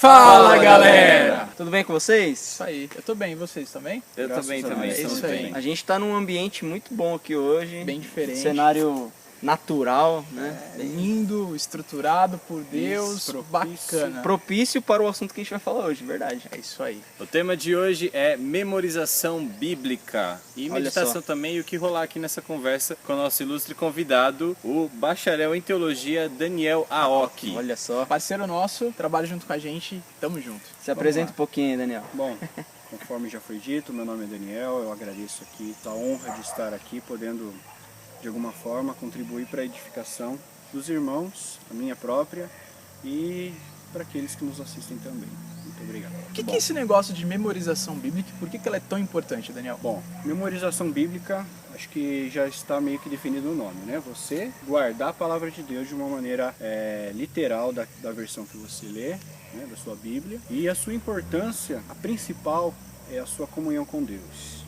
Fala, galera! Tudo bem com vocês? Isso aí, eu tô bem, e vocês também? Eu também, É isso aí. bem. A gente tá num ambiente muito bom aqui hoje. Bem diferente. Cenário natural, né? Lindo, estruturado por Deus, bacana. Propício para o assunto que a gente vai falar hoje, verdade. É isso aí. O tema de hoje é memorização bíblica e Olha meditação só. também, e o que rolar aqui nessa conversa com o nosso ilustre convidado, o bacharel em teologia Daniel Aoki. Olha só. Parceiro nosso, trabalha junto com a gente, tamo junto. Se apresenta um pouquinho aí, Daniel. Bom, conforme já foi dito, meu nome é Daniel, eu agradeço aqui a honra de estar aqui, podendo de alguma forma contribuir para a edificação dos irmãos, a minha própria e para aqueles que nos assistem também. Muito obrigado. O que é esse negócio de memorização bíblica e por que ela é tão importante, Daniel? Bom, memorização bíblica, acho que já está meio que definido o nome, né? Você guardar a palavra de Deus de uma maneira literal da versão que você lê, né, da sua Bíblia. E a sua importância, a principal, é a sua comunhão com Deus.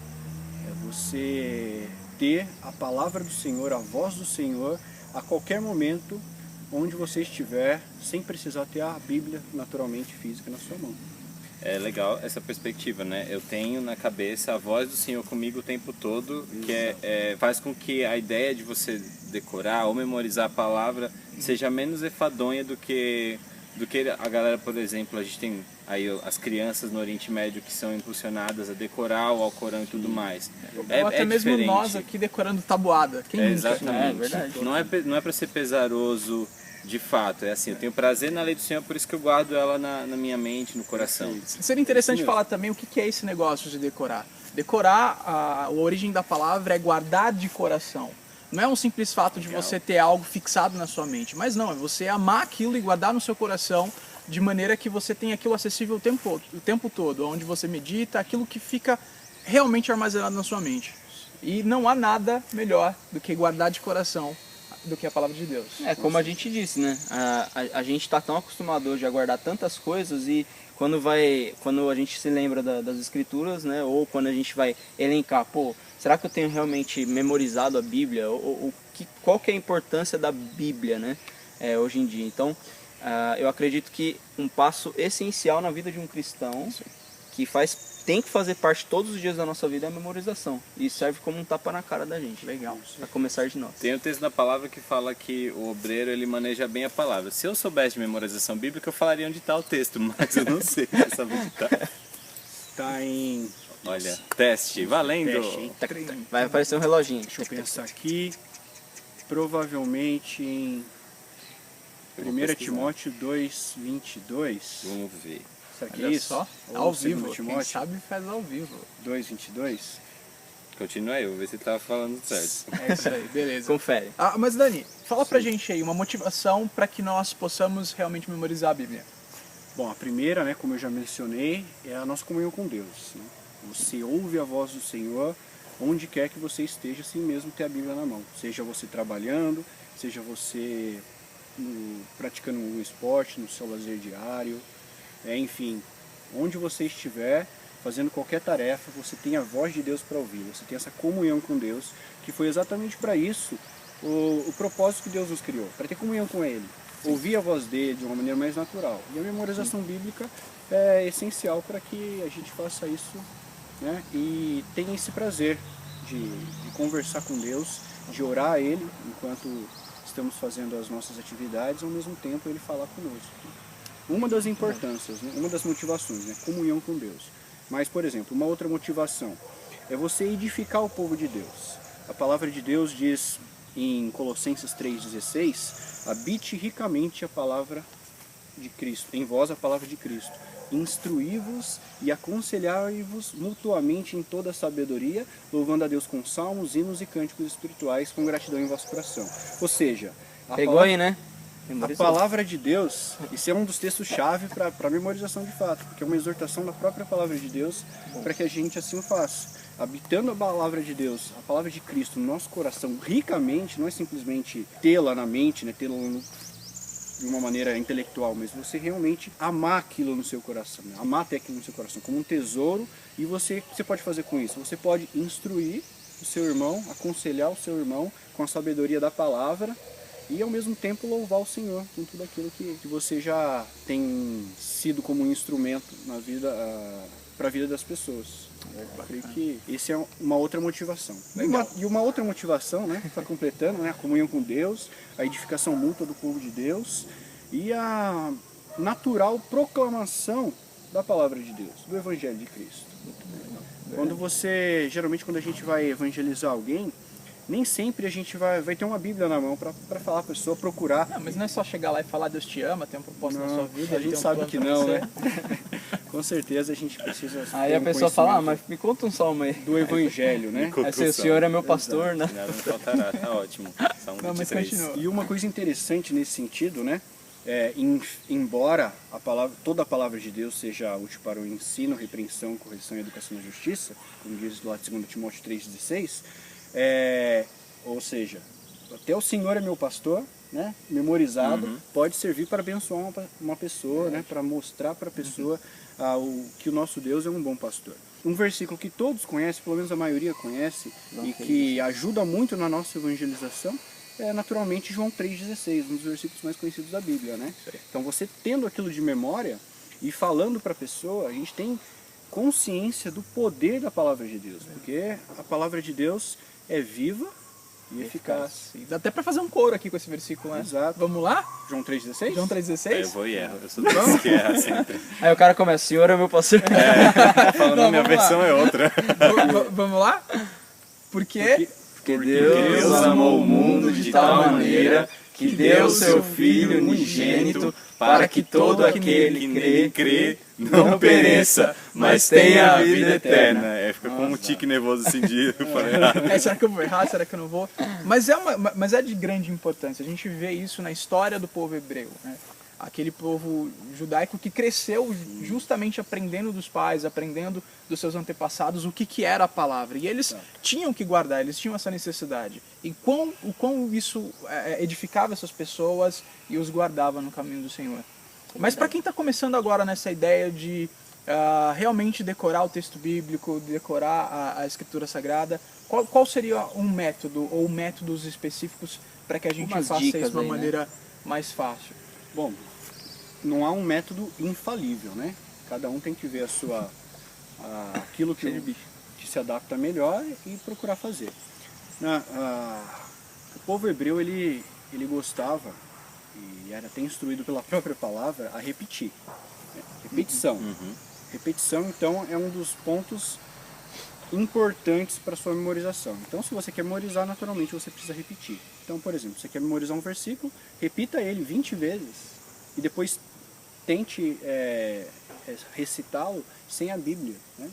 É você ter a palavra do Senhor, a voz do Senhor, a qualquer momento, onde você estiver, sem precisar ter a Bíblia naturalmente física na sua mão. É legal essa perspectiva, né? Eu tenho na cabeça a voz do Senhor comigo o tempo todo, que faz com que a ideia de você decorar ou memorizar a palavra seja menos enfadonha do que a galera, por exemplo, a gente tem aí as crianças no Oriente Médio que são impulsionadas a decorar o Alcorão e tudo mais. Ou até mesmo diferente. nós aqui decorando tabuada. Quem nunca? Exatamente. É verdade. Não é para ser pesaroso de fato, é assim, eu tenho prazer na lei do Senhor, por isso que eu guardo ela na minha mente, no coração. Seria interessante falar também o que é esse negócio de decorar. Decorar, a origem da palavra é guardar de coração. Não é um simples fato de você ter algo fixado na sua mente, mas não, é você amar aquilo e guardar no seu coração de maneira que você tenha aquilo acessível o tempo todo, onde você medita, aquilo que fica realmente armazenado na sua mente. E não há nada melhor do que guardar de coração do que a palavra de Deus. É, como a gente disse, né? A gente está tão acostumado hoje a guardar tantas coisas e quando a gente se lembra das escrituras, né? Ou quando a gente vai elencar, pô, será que eu tenho realmente memorizado a Bíblia? Qual que é a importância da Bíblia, né? Hoje em dia. Então, eu acredito que um passo essencial na vida de um cristão que tem que fazer parte todos os dias da nossa vida é a memorização. E serve como um tapa na cara da gente. Legal. Para começar de nós. Tem um texto na palavra que fala que o obreiro ele maneja bem a palavra. Se eu soubesse de memorização bíblica, eu falaria onde está o texto, mas eu não sei saber onde está. Está em... Olha, teste, valendo! Teste, hein? Vai aparecer um reloginho. Deixa eu pensar aqui. Provavelmente em 1 Timóteo 2:22. Vamos ver. Será que é Olha isso? só, Ou ao 2 vivo. Quem Timóteo sabe faz ao vivo. 2:22. Continua aí, eu vou ver se tá falando certo. É isso aí, beleza. Confere. Mas Dani, fala pra gente aí uma motivação para que nós possamos realmente memorizar a Bíblia. Bom, a primeira, né, como eu já mencionei, é a nossa comunhão com Deus, né? Você ouve a voz do Senhor onde quer que você esteja, assim mesmo ter a Bíblia na mão. Seja você trabalhando, seja você praticando um esporte, no seu lazer diário, enfim, onde você estiver fazendo qualquer tarefa, você tem a voz de Deus para ouvir, você tem essa comunhão com Deus, que foi exatamente para isso o propósito que Deus nos criou, para ter comunhão com Ele, ouvir a voz dele de uma maneira mais natural. E a memorização bíblica é essencial para que a gente faça isso, né, e tenha esse prazer de conversar com Deus, de orar a Ele enquanto estamos fazendo as nossas atividades, ao mesmo tempo Ele falar conosco. Uma das importâncias, né, uma das motivações, né, comunhão com Deus. Mas, por exemplo, uma outra motivação é você edificar o povo de Deus. A palavra de Deus diz em Colossenses 3,16: habite ricamente a palavra de Cristo, em vós a palavra de Cristo. Instruí-vos e aconselhai-vos mutuamente em toda a sabedoria, louvando a Deus com salmos, hinos e cânticos espirituais, com gratidão em vosso coração. Ou seja, Pegou aí, né? a palavra de Deus, isso é um dos textos-chave para a memorização de fato, porque é uma exortação da própria palavra de Deus para que a gente assim faça. Habitando a palavra de Deus, a palavra de Cristo no nosso coração ricamente, não é simplesmente tê-la na mente, né, tê-la de uma maneira intelectual, mas você realmente amar aquilo no seu coração, né? Amar até aquilo no seu coração como um tesouro. E o que você pode fazer com isso? Você pode instruir o seu irmão, aconselhar o seu irmão com a sabedoria da palavra e ao mesmo tempo louvar o Senhor com tudo aquilo que você já tem sido como um instrumento na vida, para a vida das pessoas. Eu creio que esse é uma outra motivação. E uma outra motivação, né, está completando, né, a comunhão com Deus, a edificação mútua do povo de Deus e a natural proclamação da palavra de Deus, do Evangelho de Cristo. Geralmente quando a gente vai evangelizar alguém, nem sempre a gente vai ter uma Bíblia na mão para falar a pessoa, procurar. Não, mas não é só chegar lá e falar Deus te ama, tem um propósito na sua vida. A gente sabe que não, né? Com certeza a gente precisa. Aí a pessoa fala, mas me conta um salmo aí. Do Evangelho, né? Assim, o Senhor é meu pastor, né? Nada me faltará, tá ótimo. Salmo Não, mas 23. continua. E uma coisa interessante nesse sentido, né? Embora toda a palavra de Deus seja útil para o ensino, repreensão, correção e educação na justiça, como diz lá 2 Timóteo 3,16, ou seja, até o Senhor é meu pastor, né? Memorizado, pode servir para abençoar uma pessoa, né? Para mostrar para a pessoa que o nosso Deus é um bom pastor. Um versículo que todos conhecem, pelo menos a maioria conhece, e que ajuda muito na nossa evangelização, é naturalmente João 3,16, um dos versículos mais conhecidos da Bíblia, né? Então você tendo aquilo de memória e falando para a pessoa, a gente tem consciência do poder da palavra de Deus, porque a palavra de Deus é viva e eficaz. Dá até para fazer um coro aqui com esse versículo, né? Exato. Vamos lá? João 3,16? João Eu 3,16? vou e erro, eu sou dos que erra sempre. Aí o cara começa, Senhor é meu pastor. Falando, Não, minha vamos lá. versão é outra. Vamos lá? Porque Porque Deus amou o mundo de tal maneira que deu seu Filho unigênito para que todo aquele que nele crê não pereça, mas tenha a vida eterna. Fica com um tique nervoso assim de falar errado. será que eu vou errar? Será que eu não vou? Mas é de grande importância. A gente vê isso na história do povo hebreu, né? Aquele povo judaico que cresceu justamente aprendendo dos pais, aprendendo dos seus antepassados o que era a palavra. E eles tinham que guardar, eles tinham essa necessidade. E o quão isso edificava essas pessoas e os guardava no caminho do Senhor. Mas para quem está começando agora nessa ideia de realmente decorar o texto bíblico, decorar a Escritura Sagrada, qual seria um método ou métodos específicos para que a gente Umas faça dicas isso de uma aí, né? maneira mais fácil? Bom, não há um método infalível, né? Cada um tem que ver aquilo que se adapta melhor e procurar fazer. O povo hebreu, ele gostava, e era até instruído pela própria palavra, a repetir. Né? Repetição. Repetição, então, é um dos pontos importantes para a sua memorização. Então, se você quer memorizar, naturalmente você precisa repetir. Então, por exemplo, você quer memorizar um versículo, repita ele 20 vezes e depois tente recitá-lo sem a Bíblia. Né?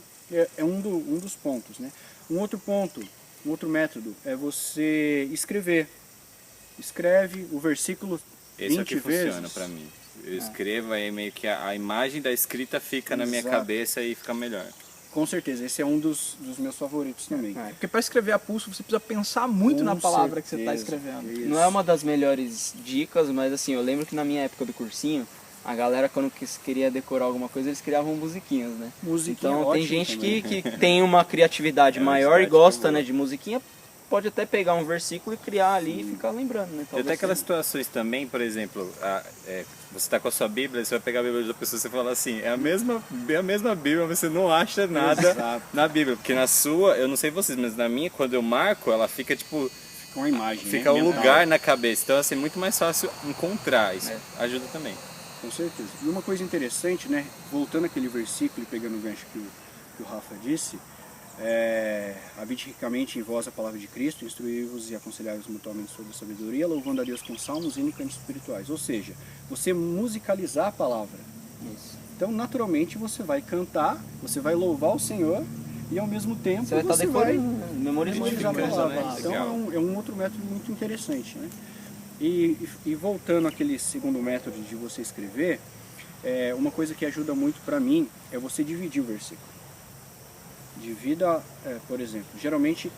É um dos pontos. Né? Um outro método é você escrever. Escreve o versículo 20 Esse é o que vezes. funciona pra mim. Eu escrevo, aí meio que a imagem da escrita fica na minha Exato. cabeça e fica melhor. Com certeza, esse é um dos meus favoritos também. Porque para escrever a pulso você precisa pensar muito Com na palavra que você está certeza. escrevendo. Isso. Não é uma das melhores dicas, mas assim, eu lembro que na minha época do cursinho, a galera quando queria decorar alguma coisa, eles criavam musiquinhas, né? Musiquinha Então tem ótimo gente também. que tem uma criatividade maior e verdade, gosta, que né, de musiquinha, pode até pegar um versículo e criar ali e ficar lembrando, né? E Talvez até aquelas seja. situações também, por exemplo, você está com a sua Bíblia, você vai pegar a Bíblia da pessoa e você fala assim, é a mesma Bíblia, você não acha nada Exato. na Bíblia. Porque na sua, eu não sei vocês, mas na minha, quando eu marco, ela fica tipo, Com a imagem. fica né? o Mental. lugar na cabeça. Então assim, é muito mais fácil encontrar, isso ajuda também. Com certeza. E uma coisa interessante, né? Voltando àquele versículo e pegando o gancho que o Rafa disse, habite ricamente em vós a palavra de Cristo, instruí-vos e aconselhai-vos mutuamente sobre a sabedoria, louvando a Deus com salmos, hinos e cantos espirituais. Ou seja, você musicalizar a palavra. Isso. Então, naturalmente, você vai cantar, você vai louvar o Senhor e, ao mesmo tempo, Você vai estar vai decorando, memorizando. memorizar a palavra. né? Então, Legal. é um outro método muito interessante, né? E voltando àquele segundo método de você escrever, uma coisa que ajuda muito para mim é você dividir o versículo. Divida, por exemplo, geralmente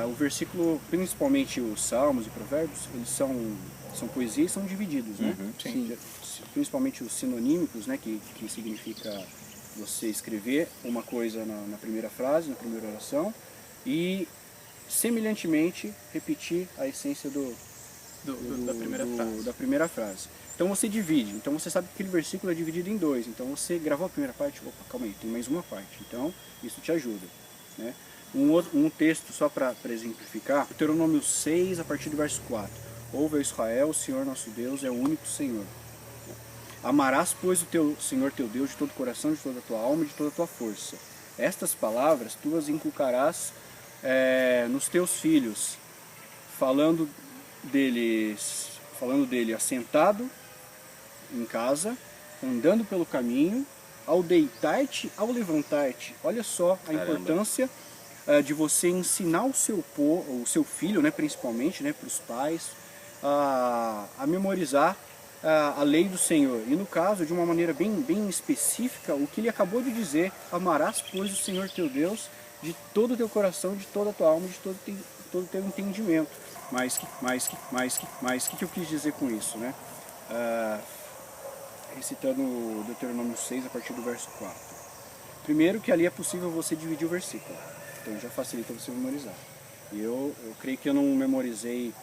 o versículo, principalmente os salmos e provérbios, eles são poesia e são divididos, né? Sim. Principalmente os sinonímicos, né? Que significa você escrever uma coisa na primeira frase, na primeira oração, e semelhantemente repetir a essência Da primeira frase. Da primeira frase. Então você divide. Então você sabe que aquele versículo é dividido em dois. Então você gravou a primeira parte, opa, calma aí, tem mais uma parte. Então isso te ajuda, né? Um texto só para exemplificar, Deuteronômio 6, a partir do verso 4. Ouve, ó Israel, o Senhor nosso Deus é o único Senhor. Amarás, pois, o teu Senhor teu Deus de todo o coração, de toda a tua alma e de toda a tua força. Estas palavras tu as inculcarás nos teus filhos, falando dele assentado em casa, andando pelo caminho, ao deitar-te, ao levantar-te. Olha só a importância de você ensinar o seu filho, né, principalmente, né, para os pais, a memorizar a lei do Senhor. E no caso, de uma maneira bem específica, o que ele acabou de dizer: amarás, pois, o Senhor teu Deus de todo o teu coração, de toda a tua alma, de todo o teu entendimento. Mas o que eu quis dizer com isso, né? Recitando Deuteronômio 6, a partir do verso 4. Primeiro, que ali é possível você dividir o versículo. Então já facilita você memorizar. E eu creio que eu não memorizei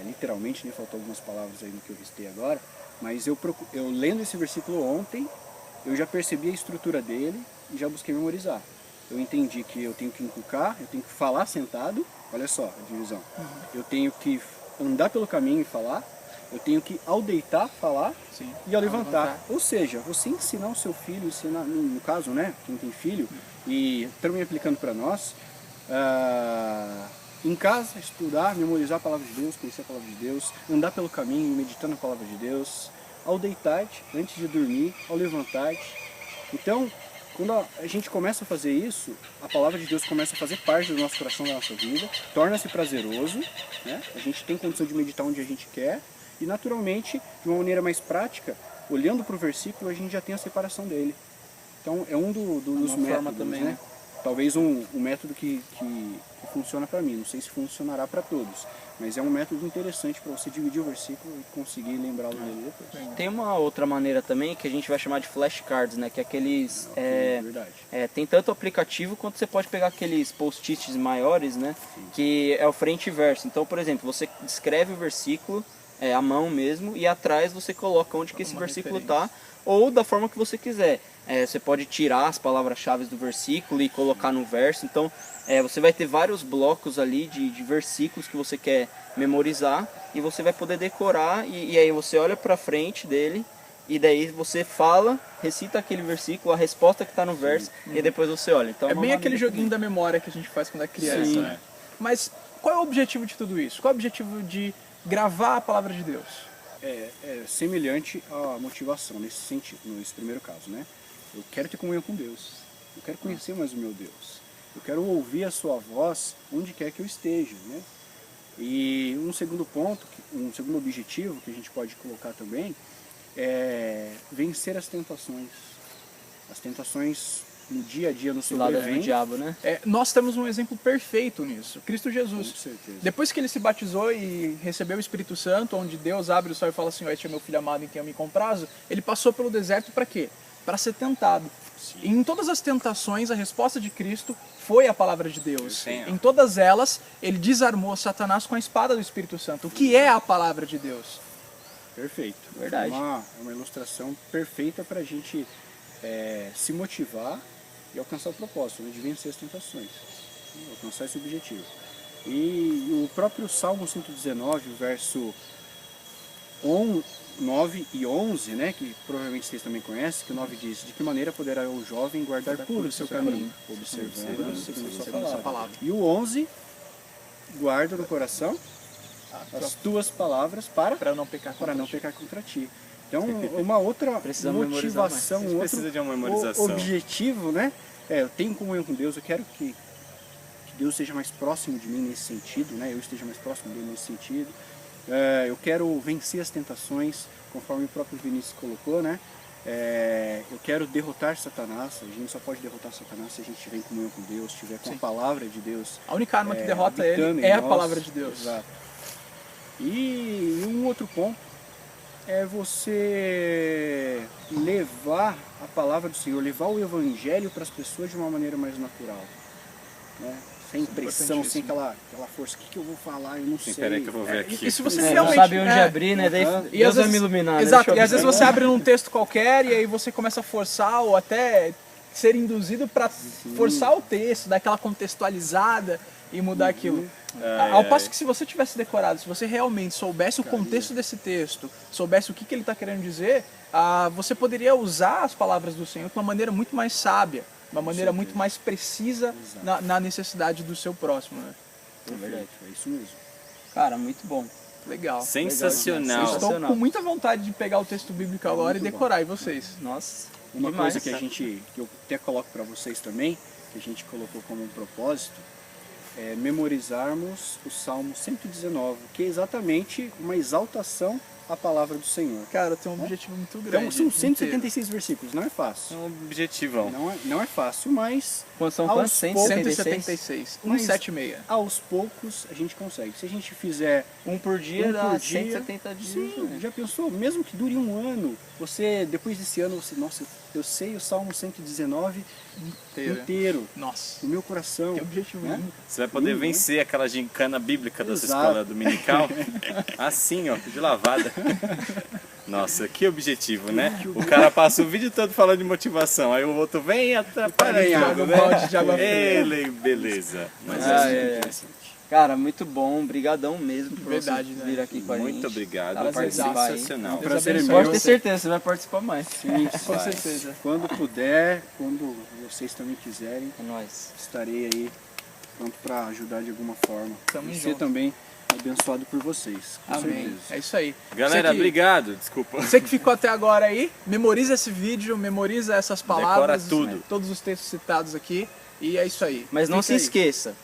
literalmente, né? Faltou algumas palavras aí no que eu listei agora. Mas eu lendo esse versículo ontem, eu já percebi a estrutura dele e já busquei memorizar. Eu entendi que eu tenho que inculcar, eu tenho que falar sentado, olha só a divisão. Eu tenho que andar pelo caminho e falar, eu tenho que ao deitar falar. Sim, e ao levantar. Ou seja, você ensinar o seu filho, ensinar, no caso, né, quem tem filho, e também aplicando para nós, em casa, estudar, memorizar a palavra de Deus, conhecer a palavra de Deus, andar pelo caminho, meditando a palavra de Deus, ao deitar-te, antes de dormir, ao levantar-te. Então, quando a gente começa a fazer isso, a palavra de Deus começa a fazer parte do nosso coração, da nossa vida, torna-se prazeroso, né? A gente tem condição de meditar onde a gente quer e, naturalmente, de uma maneira mais prática, olhando para o versículo, a gente já tem a separação dele. Então, é um dos métodos também, né? Talvez um método que funciona para mim, não sei se funcionará para todos, mas é um método interessante para você dividir o versículo e conseguir lembrá-lo dele depois. Tem uma outra maneira também que a gente vai chamar de flashcards, né? Que é aqueles... verdade. Tem tanto aplicativo quanto você pode pegar aqueles post-its maiores, né? Sim. Que é o frente e verso. Então, por exemplo, você escreve o versículo à mão mesmo e atrás você coloca onde que esse versículo está, ou da forma que você quiser. Você pode tirar as palavras-chave do versículo e colocar no verso. Então, você vai ter vários blocos ali de versículos que você quer memorizar e você vai poder decorar e aí você olha para frente dele e daí você fala, recita aquele versículo, a resposta que está no verso e depois você olha. Então, é bem aquele joguinho da memória que a gente faz quando é criança. Sim. Né? Mas qual é o objetivo de tudo isso? Qual é o objetivo de gravar a palavra de Deus? É semelhante à motivação nesse sentido, nesse primeiro caso, né? Eu quero ter comunhão com Deus, eu quero conhecer mais o meu Deus, eu quero ouvir a sua voz onde quer que eu esteja, né? E um segundo ponto, um segundo objetivo que a gente pode colocar também é vencer as tentações no dia a dia, no seu lado do diabo, né? Nós temos um exemplo perfeito nisso, Cristo Jesus. Com certeza. Depois que ele se batizou e recebeu o Espírito Santo, onde Deus abre o céu e fala assim: este é meu filho amado em quem eu me comprazo, ele passou pelo deserto para quê? Para ser tentado. E em todas as tentações, a resposta de Cristo foi a palavra de Deus. Sim. Em todas elas, ele desarmou Satanás com a espada do Espírito Santo. O que é a palavra de Deus? Perfeito. Verdade. É uma ilustração perfeita para a gente se motivar e alcançar o propósito, né, de vencer as tentações, alcançar esse objetivo. E o próprio Salmo 119, verso 9 e 11, né, que provavelmente vocês também conhecem, que o 9 diz: de que maneira poderá o jovem guardar puro o seu caminho, observando segundo a sua palavra. E o 11, guarda no coração as tuas palavras para não pecar contra ti. Então, uma outra motivação, um outro objetivo, né? Eu tenho comunhão com Deus, eu quero que Deus seja mais próximo de mim nesse sentido, né? Eu esteja mais próximo dele nesse sentido. Eu quero vencer as tentações, conforme o próprio Vinícius colocou, né? Eu quero derrotar Satanás. A gente só pode derrotar Satanás se a gente estiver em comunhão com Deus, estiver com a palavra de Deus. A única arma que derrota ele é a palavra de Deus. Exato. E um outro ponto é você levar a palavra do Senhor, levar o Evangelho para as pessoas de uma maneira mais natural, né? sem pressão, sem aquela força. O que eu vou falar? Eu não sei. Peraí que eu vou ver aqui. E se você Não realmente... sabe onde abrir, né? Daí E Deus às vai vezes, me iluminar. exato, né? e às vezes você abre num texto qualquer e aí você começa a forçar ou até ser induzido para forçar o texto, dar aquela contextualizada e mudar aquilo. Ao passo que se você tivesse decorado, se você realmente soubesse o contexto desse texto, soubesse o que ele está querendo dizer, você poderia usar as palavras do Senhor de uma maneira muito mais sábia, uma maneira muito mais precisa na necessidade do seu próximo. Né? É verdade, é isso mesmo. Cara, muito bom. Legal. Sensacional. Eu estou com muita vontade de pegar o texto bíblico agora e decorar, e vocês? Nossa, Uma demais, coisa cara. que eu até coloco para vocês também, que a gente colocou como um propósito, é memorizarmos o Salmo 119, que é exatamente uma exaltação à palavra do Senhor. Cara, tem um objetivo muito grande. Então são 176 versículos, não é fácil. É um objetivão. Não é fácil, mas São aos quantos? 176? 176, Mas- 176. aos poucos a gente consegue. Se a gente fizer Um por dia um dá por dia, 170 dias. sim, né? já pensou? Mesmo que dure um ano, você, depois desse ano, você, nossa, eu sei o Salmo 119 inteiro, Nossa, no meu coração. que objetivo né? lindo. Você vai poder vencer aquela gincana bíblica dessa Exato. escola dominical. Assim, ó, de lavada. Nossa, que objetivo, né? O cara passa o vídeo todo falando de motivação, aí o outro vem e atrapalha Joga tudo, um né? balde de água fria. Ele, beleza. Mas Ah, é, é. Cara, muito bom. Brigadão mesmo por Verdade, você né? vir aqui com a gente. muito obrigado, Tá, foi participar aí. sensacional. Deus prazer é abençoe meu. Pode ter você. certeza, você vai participar mais. Sim, Com certeza. quando puder, quando vocês também quiserem, É nóis. estarei aí pronto para ajudar de alguma forma. Tamo E junto. ser também abençoado por vocês. Com Amém. certeza. É isso aí. Galera, Você que- obrigado. Desculpa. Você que ficou até agora aí, memoriza esse vídeo, memoriza essas palavras, tudo. né, todos os textos citados aqui, e é isso aí. Mas não Fica se aí. esqueça.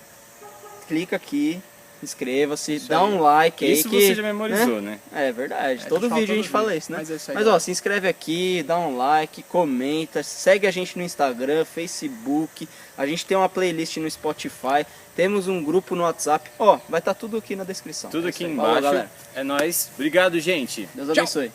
Clica aqui, inscreva-se, Isso dá aí. um like aí Isso que... você já memorizou, né? É verdade, É, todo a gente fala vídeo a gente todo fala vídeo, isso, né? mas é isso aí, Mas ó, galera. se inscreve aqui, dá um like, comenta, segue a gente no Instagram, Facebook, a gente tem uma playlist no Spotify, temos um grupo no WhatsApp, ó, vai estar tudo aqui na descrição. Tudo É aqui isso aí. Falou, embaixo. galera. É nóis. Obrigado, gente. Deus Tchau. abençoe.